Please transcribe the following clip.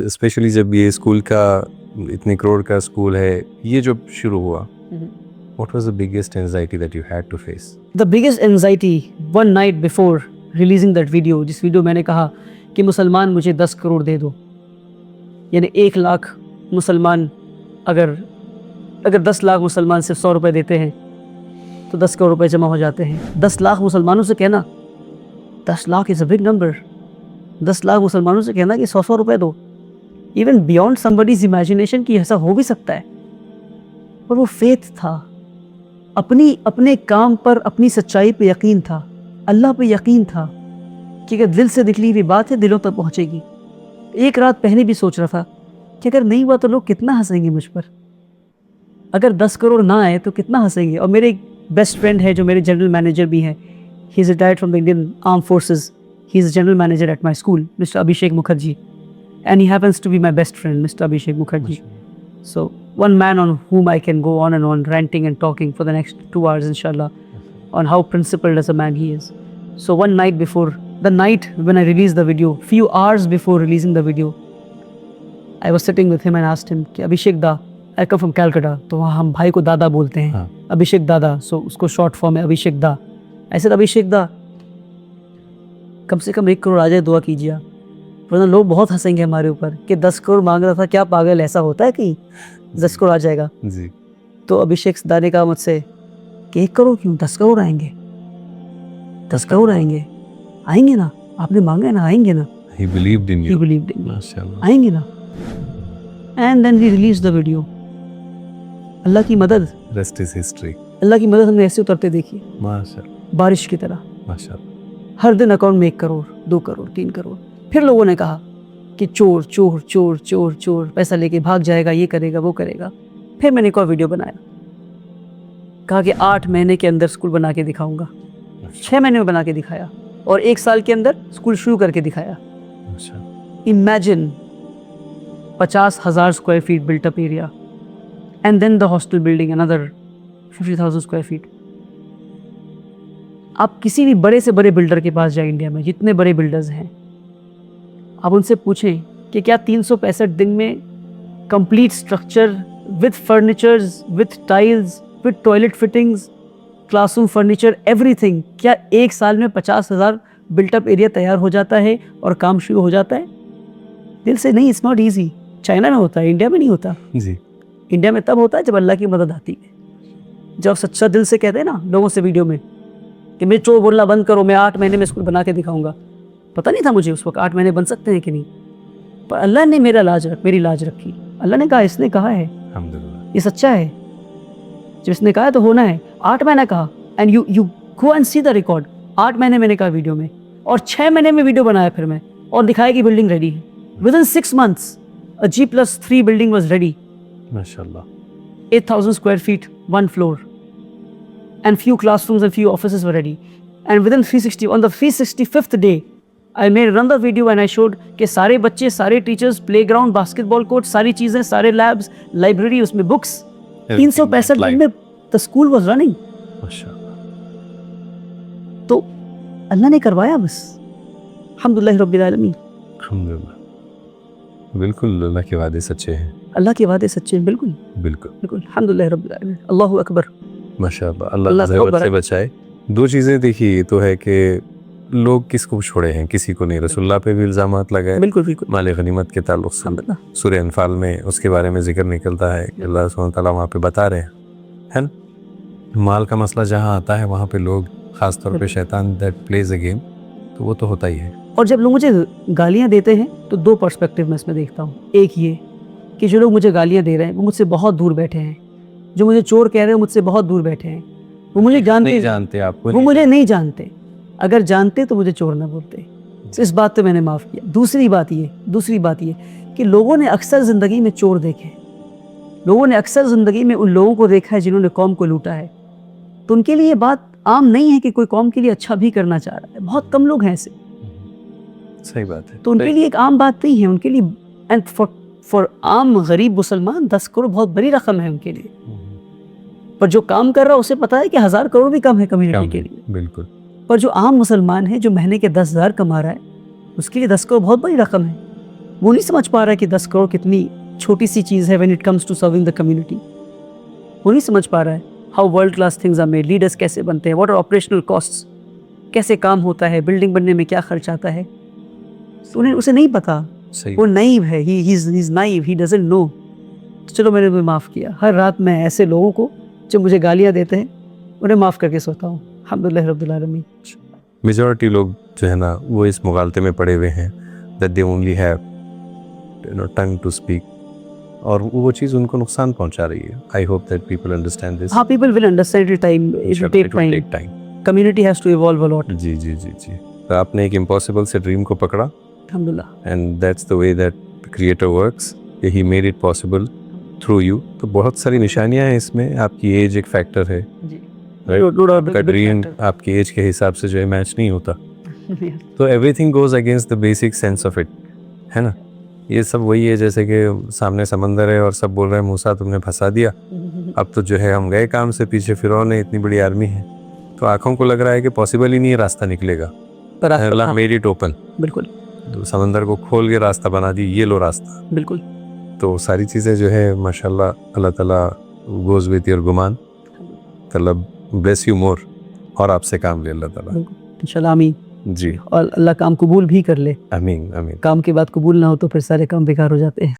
Specially जब ये school का इतने करोड़ का स्कूल है, ये जब शुरू हुआ, what was the biggest anxiety that you had to face? The biggest anxiety one night before releasing that video, जिस वीडियो मैंने कहा कि मुसलमान मुझे 10 करोड़ दे दो, यानी 1 लाख मुसलमान अगर 10 लाख मुसलमान सिर्फ 100 रुपये देते हैं तो 10 करोड़ रुपए जमा हो जाते हैं। 10 लाख मुसलमानों से कहना, 10 lakh is a big number, 10 lakh मुसलमानों से कहना कि 100 रुपए दो, इवन बियॉन्ड समबडीज इमेजिनेशन कि ऐसा हो भी सकता है। और वो फेथ था, अपने काम पर, अपनी सच्चाई पे यकीन था, अल्लाह पे यकीन था कि अगर दिल से निकली हुई बात है दिलों तक पहुँचेगी। एक रात पहले भी सोच रहा था कि अगर नहीं हुआ तो लोग कितना हंसेंगे मुझ पर, अगर 10 करोड़ ना आए तो कितना हंसेंगे। और मेरे एक बेस्ट फ्रेंड है जो मेरे जनरल मैनेजर भी हैं, he is retired from the Indian arm forces, he is general manager at my school, mister Abhishek Mukherjee, and he happens to be my best friend, Mr. Abhishek Mukherjee. So one man on whom I can go on and on ranting and talking for the next 2 hours inshallah on how principled as a man he is. So one night before, the night when I released the video, few hours before releasing the video, I was sitting with him and asked him कि अभिषेक दा, I come from Calcutta, तो वहाँ हम भाई को दादा बोलते हैं, अभिषेक दादा, so उसको शॉर्ट फॉर्म है अभिषेक दा। ऐसे अभिषेक दा कम से कम 1 करोड़ आ जाए, दुआ कीजिए, वरना लोग बहुत हंसेंगे हमारे ऊपर कि 10 करोड़ मांग रहा था, क्या पागल, ऐसा होता है कि 10 करोड़ आ जाएगा जी। तो अभिषेक दा ने कहा मुझसे कि 1 करोड़ क्यों, 10 करोड़ आएंगे, 10 करोड़ आएंगे, आएंगे ना, आपने मांगा ना, आएंगे ना। He believed in you. He believed in me. माशाल्लाह। आएंगे ना। And then he released the video. अल्लाह की मदद, Rest is history. अल्लाह की मदद हमने ऐसे उतरते देखी, माशाल्लाह, बारिश की तरह। माशाल्लाह। हर दिन अकाउंट में 1 करोड़, 2 करोड़, 3 करोड़। फिर लोगों ने कहा कि चोर चोर चोर चोर चोर, पैसा लेके भाग जाएगा, ये करेगा वो करेगा। फिर मैंने एक और वीडियो बनाया, कहा कि 8 महीने के अंदर स्कूल बना के दिखाऊंगा। 6 महीने में बना के दिखाया और 1 साल के अंदर स्कूल शुरू करके दिखाया। Imagine 50,000 square feet built up area and then the hostel building another 50,000 square feet. आप किसी भी बड़े से बड़े बिल्डर के पास जाए इंडिया में, जितने बड़े बिल्डर्स हैं, आप उनसे पूछें कि क्या 365 दिन में complete structure with furnitures, with tiles, with toilet fittings, classroom furniture, everything, क्या 1 साल में 50,000 बिल्टअप एरिया तैयार हो जाता है और काम शुरू हो जाता है? दिल से नहीं, इट्स नॉट ईजी। चाइना में होता है, इंडिया में नहीं होता जी। इंडिया में तब होता है जब अल्लाह की मदद आती है, जब सच्चा दिल से कहते हैं ना लोगों से वीडियो में कि मैं चोर बोलना बंद करो, मैं 8 महीने में स्कूल बना के दिखाऊंगा। पता नहीं था मुझे उस वक्त 8 महीने बन सकते हैं कि नहीं, पर अल्लाह ने मेरी लाज रखी। अल्लाह ने कहा, इसने कहा है, ये सच्चा है, जब इसने कहा है तो होना है। 8 महीने कहा, and you go and see the record. 8 महीने मैंने कहा वीडियो में, और 6 महीने में वीडियो बनाया फिर मैं, और दिखाया कि बिल्डिंग रेडी है। Within 6 months a G+3 building was ready. माशाल्लाह। 8,000 square feet, 1 floor, and few classrooms and few offices were ready. And within 360, on the 365th day, I made another video and I showed कि सारे बच्चे, सारे teachers, playground, basketball court, सारी चीज़ें, सारे labs, library, उसमें books, 365 दिन में the school was running. माशाल्लाह। तो अल्लाह ने करवाया बस। अल्हम्दुलिल्लाह रब्बिल आलमीन। अल्हम्दुलिल्लाह। बिल्कुल अल्लाह के वादे सच्चे हैं। अल्लाह के वादे सच्चे हैं, बिल्कुल बिल्कुल बिल्कुल। अल्हम्दुलिल्लाह रब्बिल आलमीन, अल्लाहु अकबर। माशाल्लाह, अल्लाह ज़हमत से बचाए। 2 चीज़ें देखिए, ये तो है कि लोग किसको छोड़े हैं, किसी को नहीं। रसूलुल्लाह पे भी इल्ज़ामात लगाए, बिल्कुल बिल्कुल। माल गनीमत के ताल्लुक़ से सूरह अनफाल में उसके बारे में जिक्र निकलता है कि अल्लाह सुब्हानहू व तआला वहाँ पे बता रहे हैं, है ना। माल का मसला जहाँ आता है वहाँ पे लोग, ख़ास तौर पे शैतान दैट प्लेज अ गेम, तो वो तो होता ही है। और जब लोग मुझे गालियाँ देते हैं तो 2 पर्सपेक्टिव में इसमें देखता हूँ। एक ये कि जो लोग मुझे गालियाँ दे रहे हैं वो मुझसे बहुत दूर बैठे हैं, जो मुझे चोर कह रहे हैं मुझसे बहुत दूर बैठे हैं, वो मुझे जानते आपको, वो मुझे नहीं जानते। अगर जानते तो मुझे चोर ना बोलते। इस बात तो मैंने माफ़ किया। दूसरी बात ये कि लोगों ने अक्सर ज़िंदगी में चोर देखे, लोगों ने अक्सर ज़िंदगी में उन लोगों को देखा है जिन्होंने कौम को लूटा है, तो उनके लिए बात आम नहीं है कि कोई कौम के लिए अच्छा भी करना चाह रहा है। बहुत कम लोग हैं ऐसे। सही बात है। तो उनके लिए एक आम बात नहीं है उनके लिए। एंड फॉर आम गरीब मुसलमान 10 करोड़ बहुत बड़ी रकम है उनके लिए। पर जो काम कर रहा है उसे पता है कि 1000 करोड़ भी कम है कम्युनिटी के लिए। बिल्कुल। पर जो आम मुसलमान है, जो महीने के 10,000 कमा रहा है, उसके लिए 10 करोड़ बहुत बड़ी रकम है। वो नहीं समझ पा रहा है कि 10 करोड़ कितनी छोटी सी चीज़ है when it comes to serving the community. वो नहीं समझ पा रहा है how world class things are made, leaders कैसे बनते हैं, व्हाट आर ऑपरेशनल कॉस्ट्स, कैसे काम होता है, बिल्डिंग बनने में क्या खर्च आता है। तो उन्हें उसे नहीं पता, सही वो नाइव है, he is naive, he doesn't know. तो चलो मैंने उन्हें माफ़ किया। हर रात मैं ऐसे लोगों को जो मुझे गालियाँ देते हैं उन्हें माफ़ करके सोता हूँ। अल्हम्दुलिल्लाह रब्बिल आलमीन। मेजॉरिटी लोग जो है ना वो इस मुगालते में पड़े हुए हैं that they only have tongue to speak, और वो चीज़ उनको नुकसान पहुंचा रही है। I hope that people understand this. हाँ, people will understand it time, it will take time. Time. Community has to evolve a lot. जी जी जी जी। तो आपने एक इम्पॉसिबल से ड्रीम को पकड़ा, अल्हम्दुलिल्लाह। And that's the way that creator works, he made it possible through you. तो बहुत सारी निशानियां हैं इसमें, आपकी एज एक फैक्टर है, जी। राइट? No doubt, आपका big ड्रीम factor. आपकी एज के हिसाब से जो है मैच नहीं होता, Yes. तो everything goes against the basic sense of it, है ना? ये सब वही है जैसे कि सामने समंदर है और सब बोल रहे हैं मूसा तुमने फंसा दिया, अब तो जो है हम गए काम से, पीछे फिरौन है, इतनी बड़ी आर्मी है, तो आंखों को लग रहा है कि पॉसिबल ही नहीं है रास्ता निकलेगा। पर अल्लाह हाँ, मेड इट ओपन, बिल्कुल तो समंदर को खोल के रास्ता बना दी, ये लो रास्ता। बिल्कुल। तो सारी चीज़ें जो है माशाल्लाह अल्लाह ताला गोज़ विद योर गुमान, तलब ब्लेस यू मोर, और आपसे काम ले अल्लाह ताला। इंशाल्लाह आमीन। जी और अल्लाह काम कबूल भी कर ले। आमीन आमीन। काम की बात कबूल ना हो तो फिर सारे काम बेकार हो जाते हैं।